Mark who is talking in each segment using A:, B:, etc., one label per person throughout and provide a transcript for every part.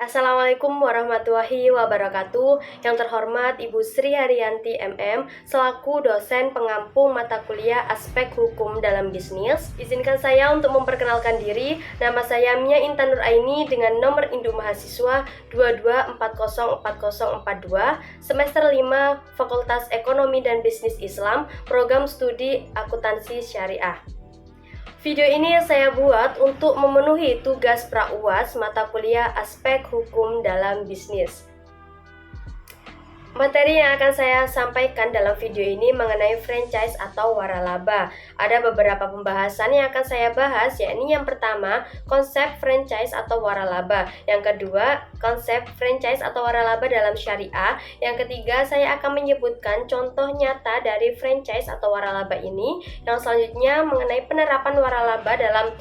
A: Assalamualaikum warahmatullahi wabarakatuh. Yang terhormat Ibu Sri Haryanti MM selaku dosen pengampu mata kuliah Aspek Hukum dalam Bisnis. Izinkan saya untuk memperkenalkan diri. Nama saya Mia Intan Nuraini dengan nomor induk mahasiswa 22404042, semester 5, Fakultas Ekonomi dan Bisnis Islam, program studi akuntansi syariah. Video ini saya buat untuk memenuhi tugas pra-UAS mata kuliah Aspek Hukum dalam Bisnis. Materi yang akan saya sampaikan dalam video ini mengenai franchise atau waralaba. Ada beberapa pembahasan yang akan saya bahas, yakni yang pertama, konsep franchise atau waralaba. Yang kedua, konsep franchise atau waralaba dalam syariah. Yang ketiga, saya akan menyebutkan contoh nyata dari franchise atau waralaba ini. Yang selanjutnya mengenai penerapan waralaba dalam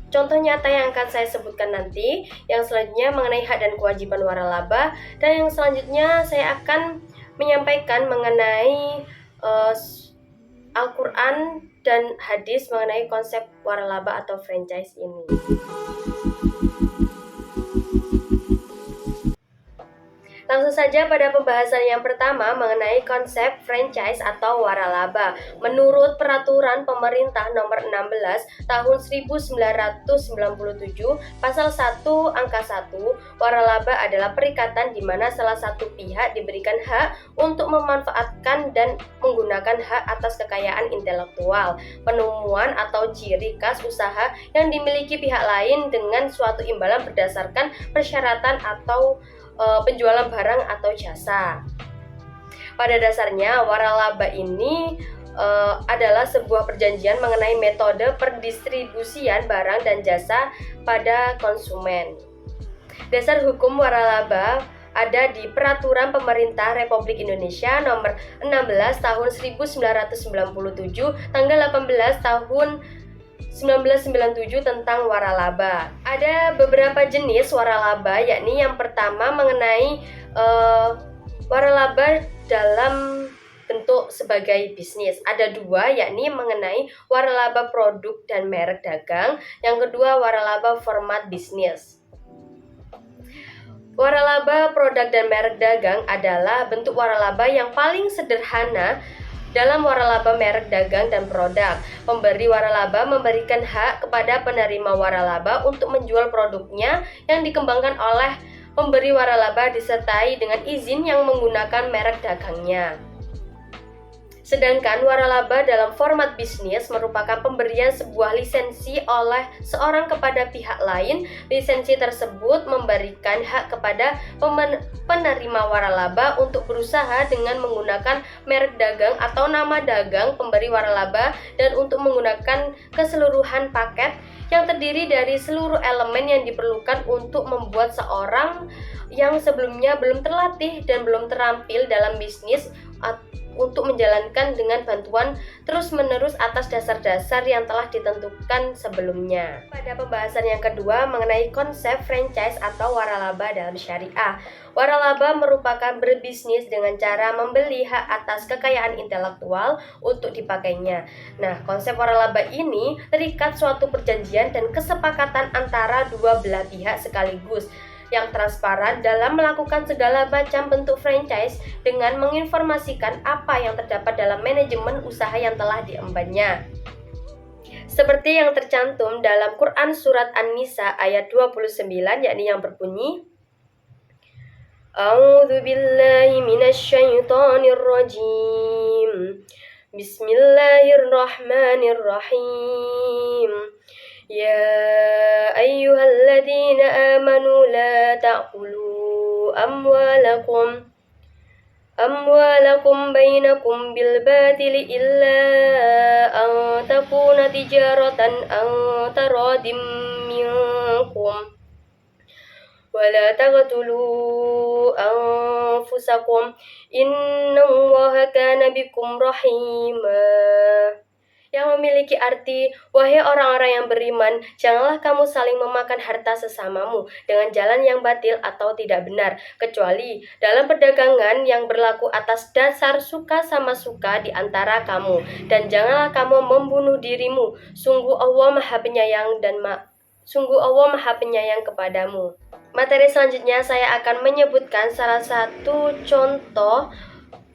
A: contoh nyata yang akan saya sebutkan nanti. Yang selanjutnya mengenai hak dan kewajiban waralaba. Dan yang selanjutnya saya akan menyampaikan mengenai Al-Quran dan hadis mengenai konsep waralaba atau franchise ini. Langsung saja pada pembahasan yang pertama mengenai konsep franchise atau waralaba. Menurut Peraturan Pemerintah Nomor 16 Tahun 1997 Pasal 1 Angka 1, waralaba adalah perikatan di mana salah satu pihak diberikan hak untuk memanfaatkan dan menggunakan hak atas kekayaan intelektual, penemuan atau ciri khas usaha yang dimiliki pihak lain dengan suatu imbalan berdasarkan persyaratan atau penjualan barang atau jasa. Pada dasarnya, waralaba ini adalah sebuah perjanjian mengenai metode pendistribusian barang dan jasa pada konsumen. Dasar hukum waralaba ada di Peraturan Pemerintah Republik Indonesia Nomor 16 Tahun 1997 tanggal 18 tahun 1997 tentang waralaba. Ada beberapa jenis waralaba, yakni yang pertama mengenai waralaba dalam bentuk sebagai bisnis. Ada dua, yakni mengenai waralaba produk dan merek dagang. Yang kedua, waralaba format bisnis. Waralaba produk dan merek dagang adalah bentuk waralaba yang paling sederhana dalam waralaba merek dagang dan produk. Pemberi waralaba memberikan hak kepada penerima waralaba untuk menjual produknya yang dikembangkan oleh pemberi waralaba disertai dengan izin yang menggunakan merek dagangnya. Sedangkan waralaba dalam format bisnis merupakan pemberian sebuah lisensi oleh seorang kepada pihak lain. Lisensi tersebut memberikan hak kepada penerima waralaba untuk berusaha dengan menggunakan merek dagang atau nama dagang pemberi waralaba dan untuk menggunakan keseluruhan paket yang terdiri dari seluruh elemen yang diperlukan untuk membuat seorang yang sebelumnya belum terlatih dan belum terampil dalam bisnis untuk menjalankan dengan bantuan terus-menerus atas dasar-dasar yang telah ditentukan sebelumnya. Pada pembahasan yang kedua mengenai konsep franchise atau waralaba dalam syariah. Waralaba merupakan berbisnis dengan cara membeli hak atas kekayaan intelektual untuk dipakainya. Nah, konsep waralaba ini terikat suatu perjanjian dan kesepakatan antara dua belah pihak sekaligus yang transparan dalam melakukan segala macam bentuk franchise dengan menginformasikan apa yang terdapat dalam manajemen usaha yang telah diembannya. Seperti yang tercantum dalam Quran Surat An-Nisa ayat 29, yakni yang berbunyi, A'udzu billahi minasyaitonir rajim. Bismillahirrahmanirrahim. Ya ayyuhalladzina amanu la ta'kulu amwalakum bainakum bil batili illa an takuna tijaratan an taradim minkum ولا تقتلوا أنفسكم إن الله كان بكم رحيما, yang memiliki arti, wahai orang-orang yang beriman, janganlah kamu saling memakan harta sesamamu dengan jalan yang batil atau tidak benar, kecuali dalam perdagangan yang berlaku atas dasar suka sama suka di antara kamu, dan janganlah kamu membunuh dirimu, sungguh Allah Maha Penyayang kepadamu. Materi selanjutnya saya akan menyebutkan salah satu contoh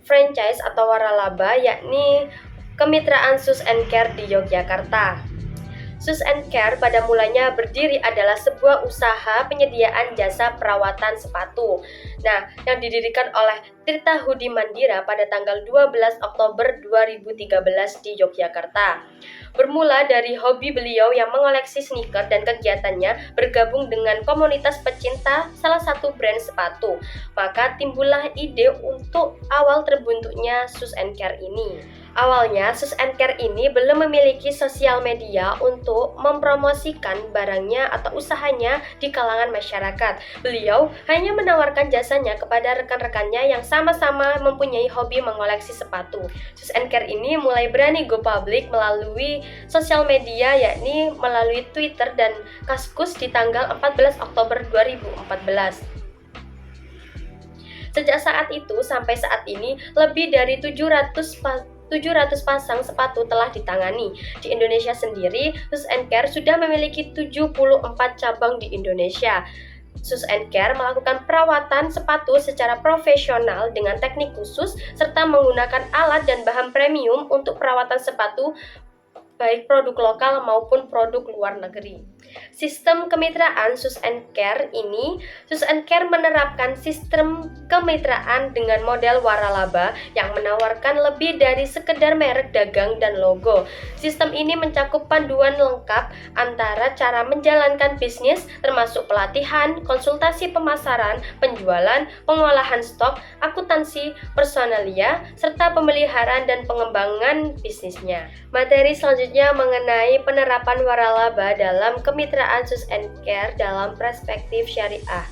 A: franchise atau waralaba, yakni kemitraan Shoes and Care di Yogyakarta. Shoes and Care pada mulanya berdiri adalah sebuah usaha penyediaan jasa perawatan sepatu. Nah, yang didirikan oleh Tirta Hudi Mandira pada tanggal 12 Oktober 2013 di Yogyakarta. Bermula dari hobi beliau yang mengoleksi sneaker dan kegiatannya bergabung dengan komunitas pecinta salah satu brand sepatu, maka timbullah ide untuk awal terbentuknya Shoes and Care ini. Awalnya, Shoes and Care ini belum memiliki sosial media untuk mempromosikan barangnya atau usahanya di kalangan masyarakat. Beliau hanya menawarkan jasanya kepada rekan-rekannya yang sama-sama mempunyai hobi mengoleksi sepatu. Shoes and Care ini mulai berani go public melalui sosial media, yakni melalui Twitter dan Kaskus di tanggal 14 Oktober 2014. Sejak saat itu sampai saat ini, lebih dari 700 pasang sepatu telah ditangani. Di Indonesia sendiri, Shoes and Care sudah memiliki 74 cabang di Indonesia. Shoes and Care melakukan perawatan sepatu secara profesional dengan teknik khusus serta menggunakan alat dan bahan premium untuk perawatan sepatu baik produk lokal maupun produk luar negeri. Sistem kemitraan Shoes and Care ini, Shoes and Care menerapkan sistem kemitraan dengan model waralaba yang menawarkan lebih dari sekedar merek dagang dan logo. Sistem ini mencakup panduan lengkap antara cara menjalankan bisnis termasuk pelatihan, konsultasi pemasaran, penjualan, pengolahan stok, akuntansi, personalia, serta pemeliharaan dan pengembangan bisnisnya. Materi selanjutnya mengenai penerapan waralaba dalam kemitraan Shoes and Care dalam perspektif syariah.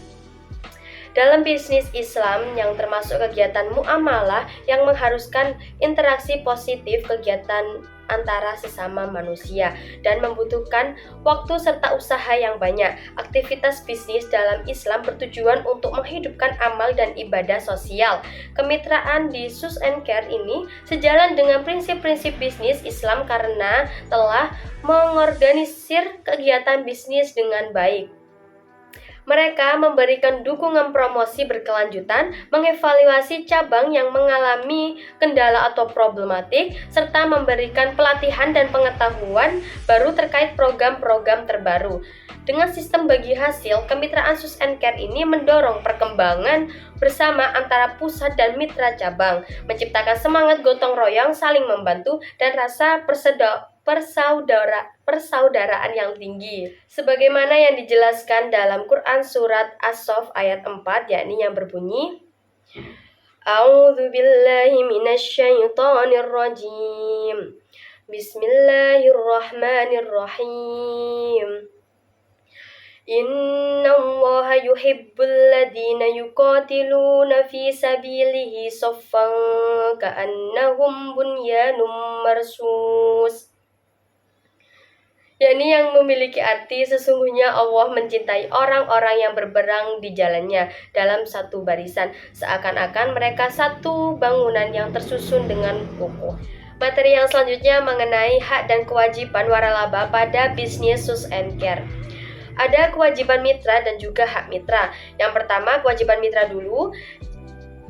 A: Dalam bisnis Islam yang termasuk kegiatan muamalah yang mengharuskan interaksi positif kegiatan antara sesama manusia dan membutuhkan waktu serta usaha yang banyak. Aktivitas bisnis dalam Islam bertujuan untuk menghidupkan amal dan ibadah sosial. Kemitraan di Shoes and Care ini sejalan dengan prinsip-prinsip bisnis Islam karena telah mengorganisir kegiatan bisnis dengan baik. Mereka memberikan dukungan promosi berkelanjutan, mengevaluasi cabang yang mengalami kendala atau problematik, serta memberikan pelatihan dan pengetahuan baru terkait program-program terbaru. Dengan sistem bagi hasil, kemitraan Shoes and Care ini mendorong perkembangan bersama antara pusat dan mitra cabang, menciptakan semangat gotong royong, saling membantu, dan rasa persaudaraan yang tinggi. Sebagaimana yang dijelaskan dalam Quran Surat As-Saff ayat 4, yakni yang berbunyi, A'udzu billahi minasyaitonir rajim. Bismillahirrahmanirrahim. Innallaha yuhibbul ladzina yuqatiluna fi sabilihi saffan ka'annahum bunyanum marsus. yakni yang memiliki arti sesungguhnya Allah mencintai orang-orang yang berperang di jalannya dalam satu barisan, seakan-akan mereka satu bangunan yang tersusun dengan kokoh. Materi yang selanjutnya mengenai hak dan kewajiban waralaba pada bisnis Shoes and Care. Ada kewajiban mitra dan juga hak mitra. Yang pertama, kewajiban mitra dulu.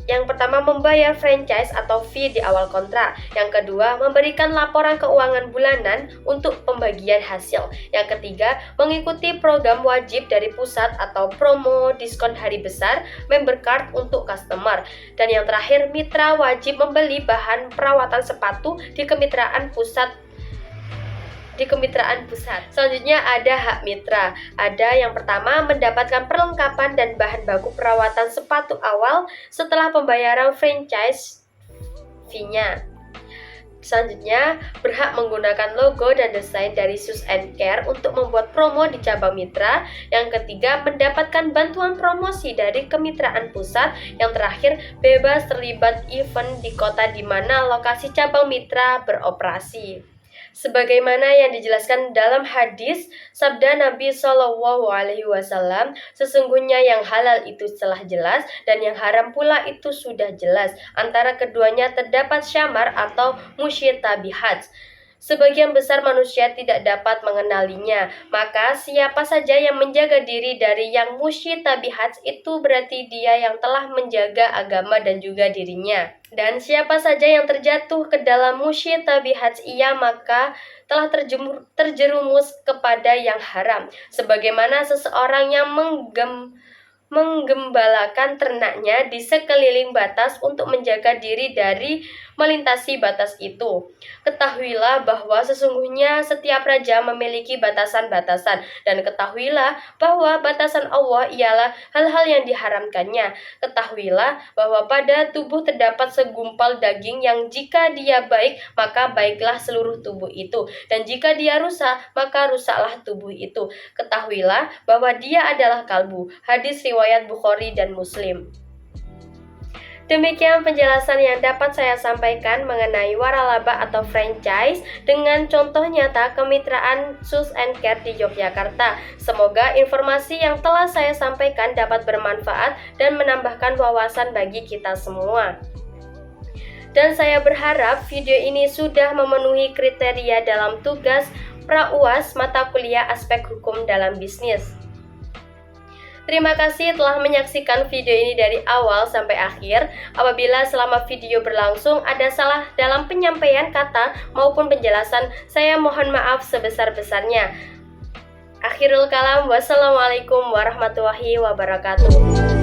A: Yang pertama, membayar franchise atau fee di awal kontrak. Yang kedua, memberikan laporan keuangan bulanan untuk pembagian hasil. Yang ketiga, mengikuti program wajib dari pusat atau promo diskon hari besar, member card untuk customer. Dan yang terakhir, mitra wajib membeli bahan perawatan sepatu di kemitraan pusat. Selanjutnya ada hak mitra. Ada yang pertama, mendapatkan perlengkapan dan bahan baku perawatan sepatu awal setelah pembayaran franchise fee-nya. Selanjutnya, berhak menggunakan logo dan desain dari Sus and Care untuk membuat promo di cabang mitra. Yang ketiga, mendapatkan bantuan promosi dari kemitraan pusat. Yang terakhir, bebas terlibat event di kota di mana lokasi cabang mitra beroperasi. Sebagaimana yang dijelaskan dalam hadis, sabda Nabi Shallallahu Alaihi Wasallam, sesungguhnya yang halal itu telah jelas dan yang haram pula itu sudah jelas. Antara keduanya terdapat syamar atau musytabihat. Sebagian besar manusia tidak dapat mengenalinya, maka siapa saja yang menjaga diri dari yang musytabihat itu berarti dia yang telah menjaga agama dan juga dirinya. Dan siapa saja yang terjatuh ke dalam musytabihat ia maka telah terjerumus kepada yang haram. Sebagaimana seseorang yang menggembalakan ternaknya di sekeliling batas untuk menjaga diri dari melintasi batas itu. Ketahuilah bahwa sesungguhnya setiap raja memiliki batasan-batasan, dan ketahuilah bahwa batasan Allah ialah hal-hal yang diharamkannya. Ketahuilah bahwa pada tubuh terdapat segumpal daging yang jika dia baik, maka baiklah seluruh tubuh itu, dan jika dia rusak, maka rusaklah tubuh itu. Ketahuilah bahwa dia adalah kalbu. Hadis riwayat Bukhari dan Muslim. Demikian penjelasan yang dapat saya sampaikan mengenai waralaba atau franchise dengan contoh nyata kemitraan Sus and Care di Yogyakarta. Semoga informasi yang telah saya sampaikan dapat bermanfaat dan menambahkan wawasan bagi kita semua. Dan saya berharap video ini sudah memenuhi kriteria dalam tugas pra-UAS mata kuliah aspek hukum dalam bisnis. Terima kasih telah menyaksikan video ini dari awal sampai akhir. Apabila selama video berlangsung ada salah dalam penyampaian kata maupun penjelasan, saya mohon maaf sebesar-besarnya. Akhirul kalam, wassalamualaikum warahmatullahi wabarakatuh.